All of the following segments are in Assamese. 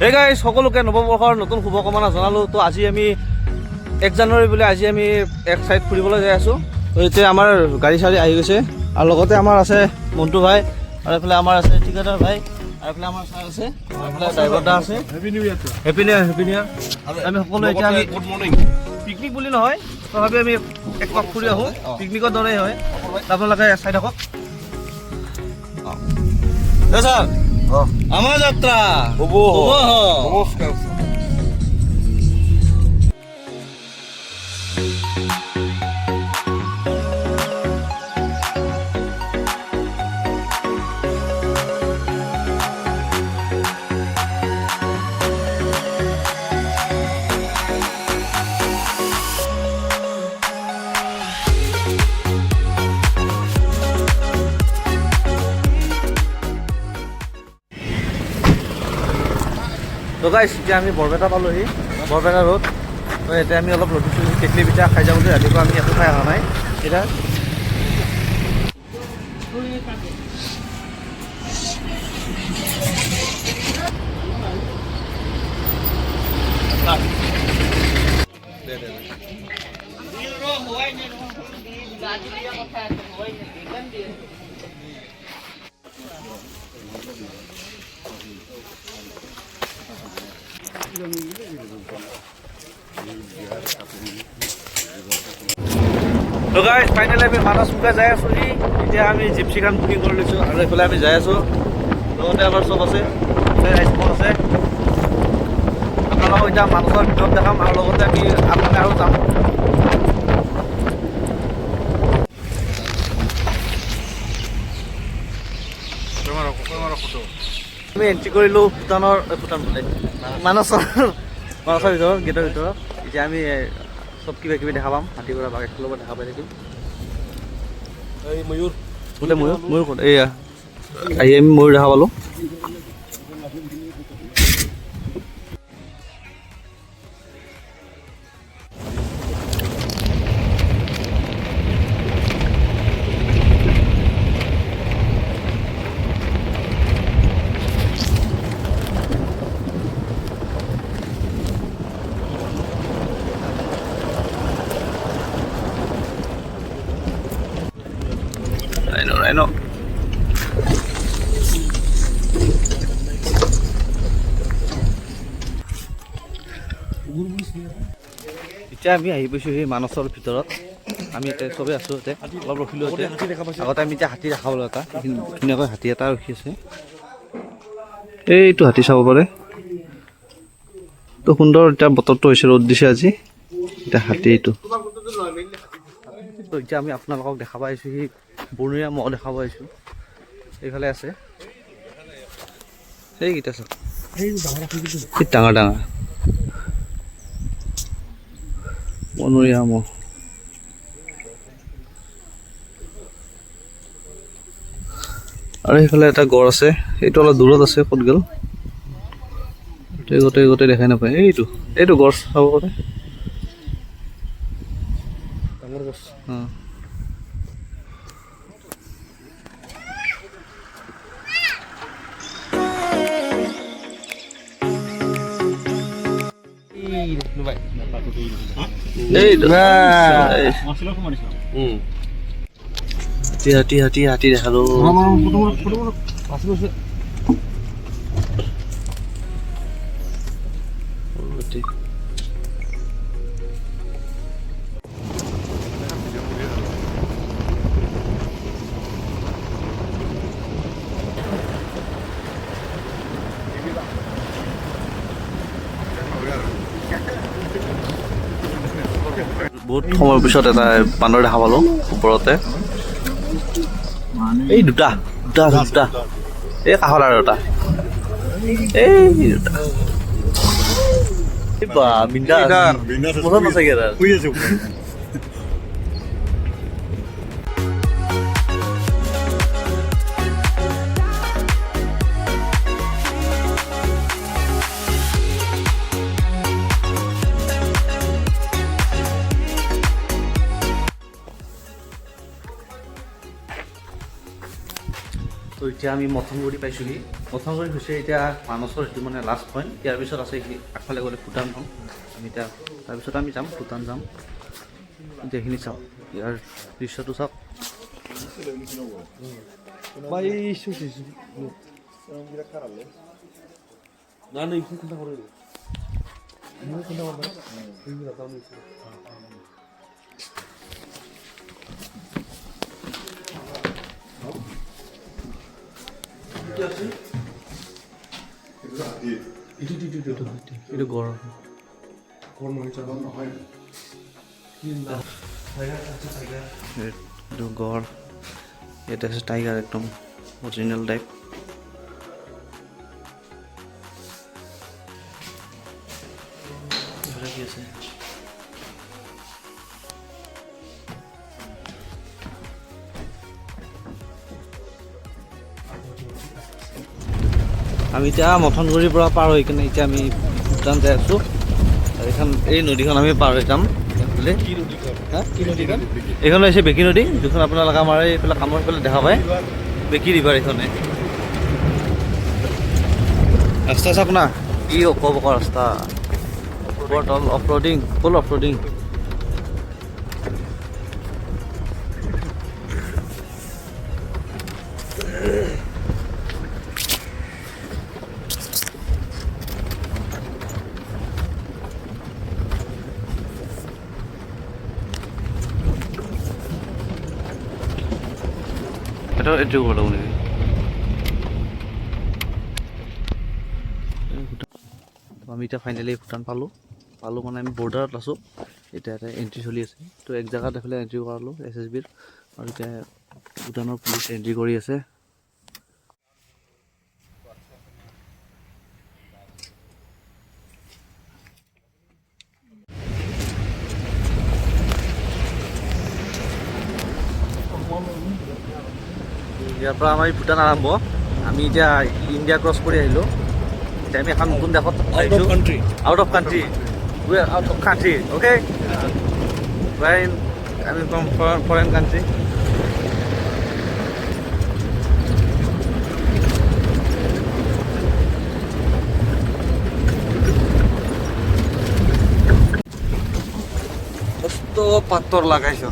হে গাইজ সকলোকে নৱবৰ্ষৰ নতুন শুভকামনা জনালোঁ। তো আজি আমি 1 জানুৱাৰী বুলি আজি আমি এক চাইড ফুৰিবলৈ যাই আছোঁ। তো এতিয়া আমাৰ গাড়ী চাড়ী আহি গৈছে আৰু লগতে আমাৰ আছে মন্টু ভাই আৰু এইফালে আমাৰ আছে ঠিকাদাৰ ভাই আৰু এইফালে আমাৰ ছাৰ আছে এইফালে ড্ৰাইভাৰ দা আছে। হেপী নিউ ইয়াৰ। হেপী নিউ ইয়াৰ। আমি সকলো এতিয়া আমি গুড মৰ্ণিং পিকনিক বুলি নহয় তথাপি আমি এক পাক ফুৰি আহোঁ, পিকনিকৰ দৰেই হয়। আপোনালোকে চাই থাকক। ছাৰ আমাৰ যাত্ৰা হ'ব নমস্কাৰ। তো গাইছ এতিয়া আমি বৰপেটা পালোহি, বৰপেটা ৰোড। তো এতিয়া আমি অলপ ৰখিছোঁ কেটলি পিঠা খাই যাওঁ বুলি। ৰাতিপুৱা আমি একো খাই অহা নাই এতিয়া। তো গাইছ ফাইনেলি আমি মানস মুখা যাই আছোঁ। এতিয়া আমি জিপচিখন বুকিং কৰি লৈছোঁ আৰু এইফালে আমি যাই আছোঁ। লগতে আমাৰ চব আছে, ৰাইজখন আছে। আপোনালোকক এতিয়া মানসৰ ভিতৰত দেখাম আৰু লগতে আমি আগলৈ আৰু যাম। আমি এণ্ট্ৰি কৰিলোঁ ভূটানৰ ভূটান বোলে মানসৰ ভিতৰত গেটৰ ভিতৰত। এতিয়া আমি চব কিবা কিবি দেখা পাম, হাতী কৰা বাঘ এখলৰ পৰা দেখা পাই থাকিম। ময়ূৰ বোলে ময়ূৰ ক'ত এয়া আহি আমি ময়ূৰ দেখা পালোঁ। I know. এতিয়া আমি আহি পাইছোঁ সেই মানসৰ ভিতৰত। আমি এতিয়া চবেই আছোঁ, এতিয়া অলপ ৰখিলোঁ। আগতে আমি এতিয়া হাতী দেখাবলৈ এটা ধুনীয়াকৈ হাতী এটা ৰখি আছে। এইটো হাতী চাব পাৰে, তো সুন্দৰ। এতিয়া বতৰটো হৈছে ৰ'দ দিছে আজি। এতিয়া হাতী এইটো। তো এতিয়া আমি আপোনালোকক দেখা পাইছোঁ সেই বনৰীয়া ম'হ দেখা পাইছোঁ। এইফালে আছে সেইকেইটা চাওক, ডাঙৰ ডাঙৰ বনৰীয়া ম'হ। আৰু সেইফালে এটা গড় আছে, এইটো অলপ দূৰত আছে। ক'ত গ'ল গোটেই দেখাই নাপায়। এইটো গড় চাব পাৰে, ডাঙৰ গছ। হাতী দেখালো। বহুত সময়ৰ পিছত এটা বান্দৰ দেখা পালোঁ ওপৰতে। এই দুটা এই কাষত আৰু এটা এই দুটা বিন্দাছ নাচাগে তাৰ। তো এতিয়া আমি মথনগুৰি পাইছোঁহি। মথনগুৰি হৈছে এতিয়া মানসৰ সেইটো মানে লাষ্ট পইণ্ট। ইয়াৰ পিছত আছে আগফালে গ'লে ভূটান পাম আমি। এতিয়া তাৰপিছত আমি যাম ভূটান যাম। এইখিনি চাওক, ইয়াৰ দৃশ্যটো চাওক। এইটো গড় এইটো গড়। ইয়াতে আছে টাইগাৰ, একদম অৰিজিনেল টাইপ। কি আছে আমি এতিয়া মথনগুৰিৰ পৰা পাৰ হৈ কিনে এতিয়া আমি ভূটান যাই আছোঁ। এই নদীখন আমি পাৰ হৈ যাম। এইখন হৈছে বেকী নদী, যিখন আপোনালোকে আমাৰ এইফালে কামৰ ফালে দেখা পায়, বেকী ৰিভাৰ। এইখনে ৰাস্তা চাওক না, কি অকবক ৰাস্তা, অফ ৰ'ডিং, ফুল অফ ৰ'ডিং। এইটো কৰিব লাগিব নেকি? আমি এতিয়া ফাইনেলি ভূটান পালোঁ মানে আমি বৰ্ডাৰত আছোঁ। এতিয়া এটা এণ্ট্ৰি চলি আছে, তো এক জেগাত এইফালে এণ্ট্ৰি কৰালোঁ SSBৰ, আৰু এতিয়া ভূটানৰ পুলিচ এণ্ট্ৰি কৰি আছে। ইয়াৰ পৰা আমাৰ ভূটান আৰম্ভ। আমি এতিয়া ইণ্ডিয়া ক্ৰছ কৰি আহিলোঁ। এতিয়া আমি এখন নতুন দেশত আহিছোঁ, আউট অফ কাণ্ট্ৰি, অ'কে। আমি ফ্ৰম ফৰেন কাণ্ট্ৰি। কত পাথৰ লাগাইছো।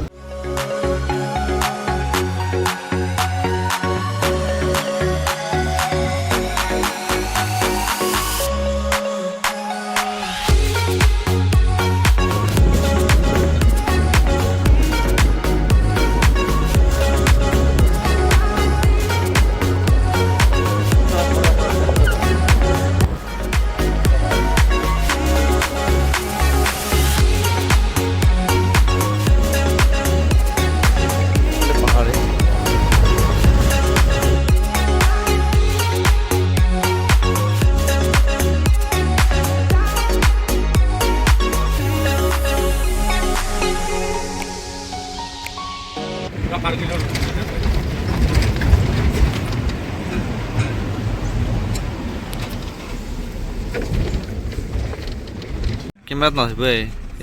কেমেৰাত নাচিব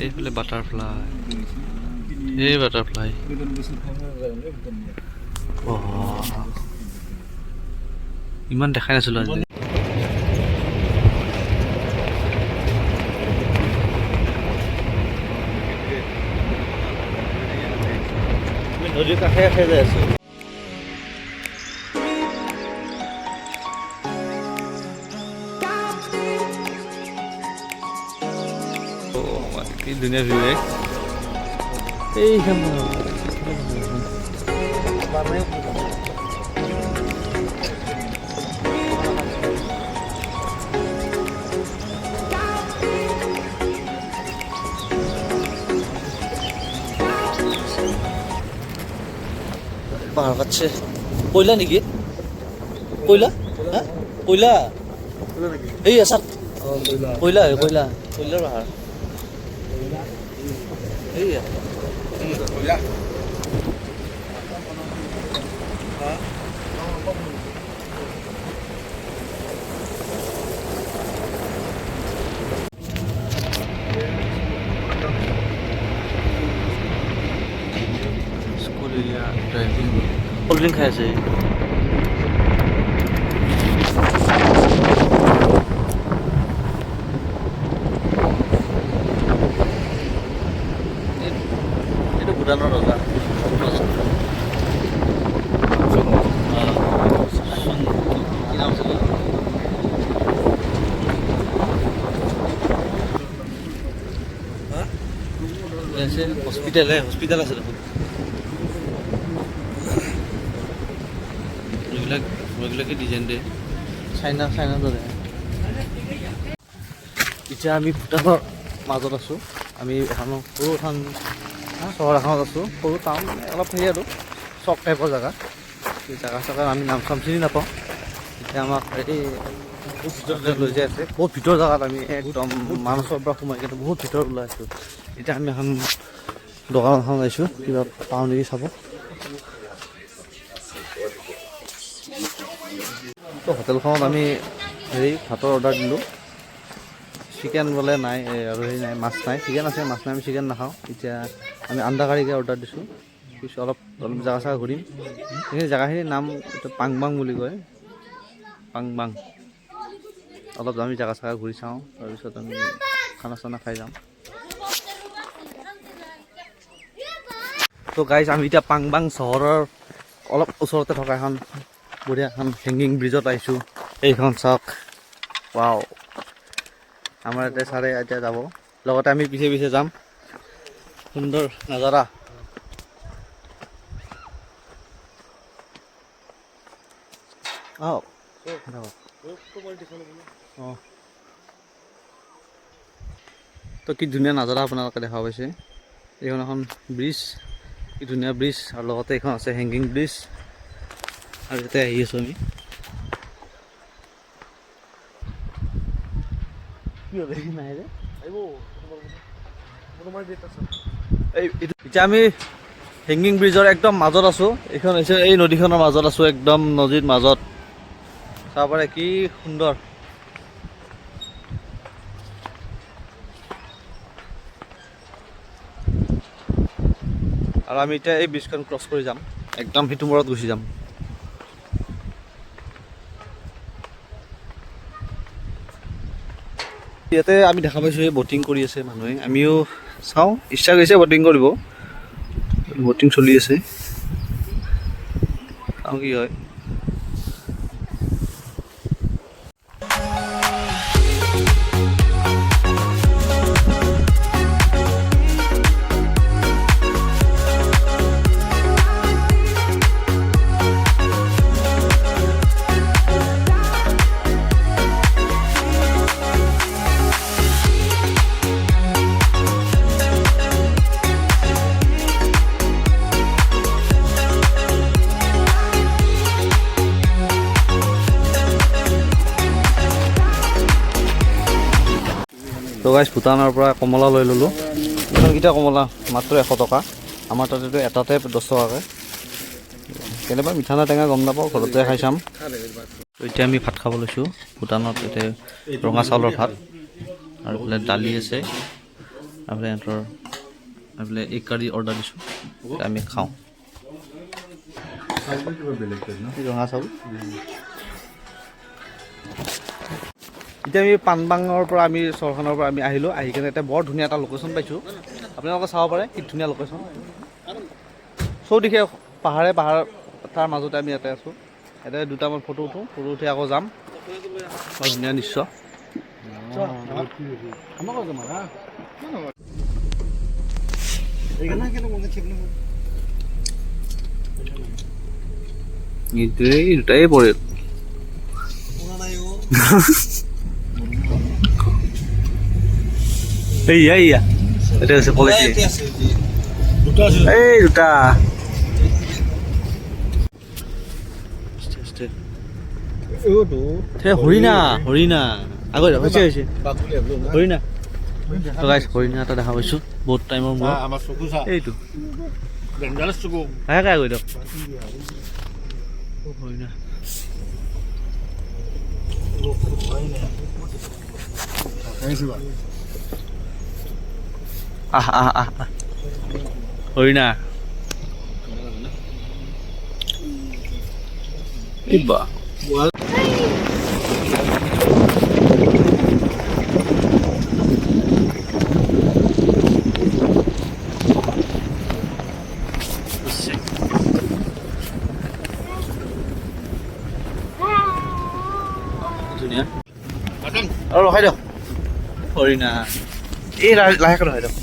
এইফালে বাটাৰফ্লাই, এই বাটাৰফ্লাই ইমান দেখাই নাছিলো আজি। নদীৰ কাষে কাষে যাই আছো। কি ধুনীয়া ভিউ এইখান পাহাড় কাটছে। কয়লা নেকি? কয়লা হ্যাঁ কয়লা এই আছা কয়লা কয়লা কয়লার পাহাড় এই কয়লা school area driving cold drink খাই আছে। ভূটানৰ ৰজা কি নাম আছিলে হস্পিটেল আছে দেখোন এইবিলাকে ডিজাইন দিয়ে চাইনা দৰে এতিয়া আমি ভূটানৰ মাজত আছোঁ আমি এখন সৰু এখন চহৰ এখনত আছোঁ সৰু টাউন মানে অলপ হেৰি আৰু চক টাইপৰ জেগা এই জেগা চকা আমি নাম চাম চিনি নাপাওঁ এতিয়া আমাক এই বহুত ভিতৰতে লৈ যাই আছে বহুত ভিতৰ জেগাত আমি একদম মানসৰ পৰা সোমাই কিন্তু বহুত ভিতৰত ওলাই আছোঁ এতিয়া আমি এখন দোকান এখন আহিছোঁ কিবা পাওঁ নেকি চাব তো হোটেলখনত আমি হেৰি ভাতৰ অৰ্ডাৰ দিলোঁ চিকেন বোলে নাই আৰু হেৰি নাই মাছ নাই চিকেন আছে মাছ নাই আমি চিকেন নাখাওঁ এতিয়া আমি আন্দা কাৰীকে অৰ্ডাৰ দিছোঁ কিছু অলপ জেগা চেগা ঘূৰিম সেইখিনি জেগাখিনিৰ নাম এইটো পাংবাং বুলি কয় পাংবাং অলপ আমি জেগা চেগা ঘূৰি চাওঁ তাৰপিছত আমি খানা চানা খাই যাম তো গাইজ আমি এতিয়া পাংবাং চহৰৰ অলপ ওচৰতে থকা এখন বঢ়িয়া এখন হেংগিং ব্ৰিজত আহিছোঁ এইখন চাওক ৱাও আমাৰ ইয়াতে চাৰে এতিয়া যাব লগতে আমি পিছে পিছে যাম সুন্দৰ নাজাৰা অঁ তো কি ধুনীয়া নাজাৰা আপোনালোকে দেখা পাইছে এইখন এখন ব্ৰিজ কি ধুনীয়া ব্ৰিজ আৰু লগতে এইখন আছে হেংগিং ব্ৰিজ আৰু ইয়াতে আহি আছোঁ আমি এতিয়া আমি হেংগিং ব্ৰিজৰ একদম মাজত আছোঁ এইখন হৈছে এই নদীখনৰ মাজত আছোঁ একদম নদীৰ মাজত চাব পাৰে কি সুন্দৰ আৰু আমি এতিয়া এই ব্ৰিজখন ক্ৰছ কৰি যাম একদম সিটো মূৰত গুচি যাম ইয়াতে আমি দেখা পাইছোঁ এই বটিং কৰি আছে মানুহে আমিও চাওঁ ইচ্ছা কৰিছে বটিং কৰিব বটিং চলি আছে চাওঁ কি হয় তো গাইজ ভূটানৰ পৰা কমলা লৈ ল'লোঁ ইমানকেইটা কমলা মাত্ৰ 100 টকা আমাৰ তাতেতো এটাতে 10 টকাকৈ কেনেবা মিঠা না টেঙা গম নাপাওঁ ঘৰতে খাই চাম এতিয়া আমি ভাত খাব লৈছোঁ ভূটানত এতিয়া ৰঙা চাউলৰ ভাত আৰু এইফালে দালি আছে এইফালে সিহঁতৰ এইফালে এগ কাৰী অৰ্ডাৰ দিছোঁ আমি খাওঁ ৰঙা চাউল এতিয়া আমি পানবাঙৰ পৰা আমি চহৰখনৰ পৰা আমি আহিলোঁ আহি কিনে এতিয়া বৰ ধুনীয়া এটা লোকেশ্যন পাইছোঁ আপোনালোকে চাব পাৰে কি ধুনীয়া লোকেশ্যন চৌদিশে পাহাৰ তাৰ মাজতে আমি ইয়াতে আছোঁ ইয়াতে দুটামান ফটো উঠি আকৌ যাম বৰ ধুনীয়া দৃশ্য দুটাই পৰিল এইয়া এটা আছে পলিচি এই দুটা হৰিণা আগত হৈছে হৰিণা হৰিণা এটা দেখা পাইছোঁ বহুত টাইমৰ মূৰত এইটো কাই গৈ দিয়ক হৰিণা হৰিণা কিবা আৰু ৰখাই দিয়ক হৰিণা এই লাহেকৈ ৰখাই দিয়ক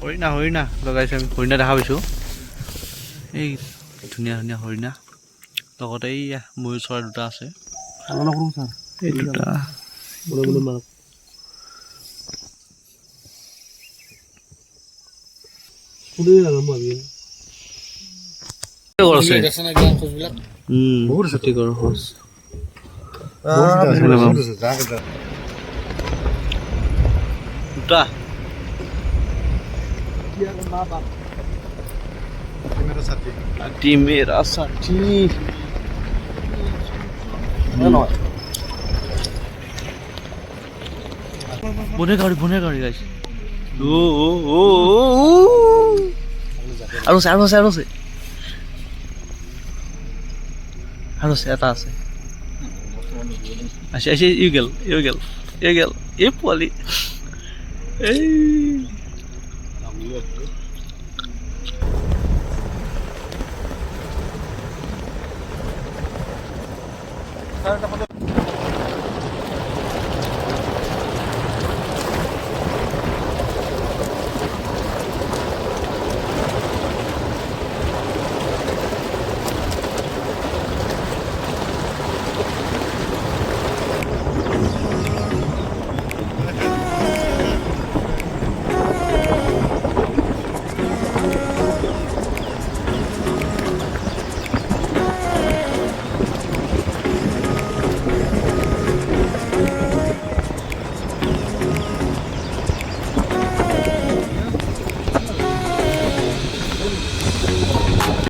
হৰিণা হৰিণা লগাইছোঁ আমি হৰিণা দেখা পাইছোঁ এই ধুনীয়া ধুনীয়া হৰিণা লগতে এইয়া ময়ূৰ চৰাই দুটা আছে এই দুটা বহুত আছে দুটা साथी मेरा साथी বনে গাড়ী গাইছ আৰু এটা আছে আছে ই গেল এই পোৱালি এই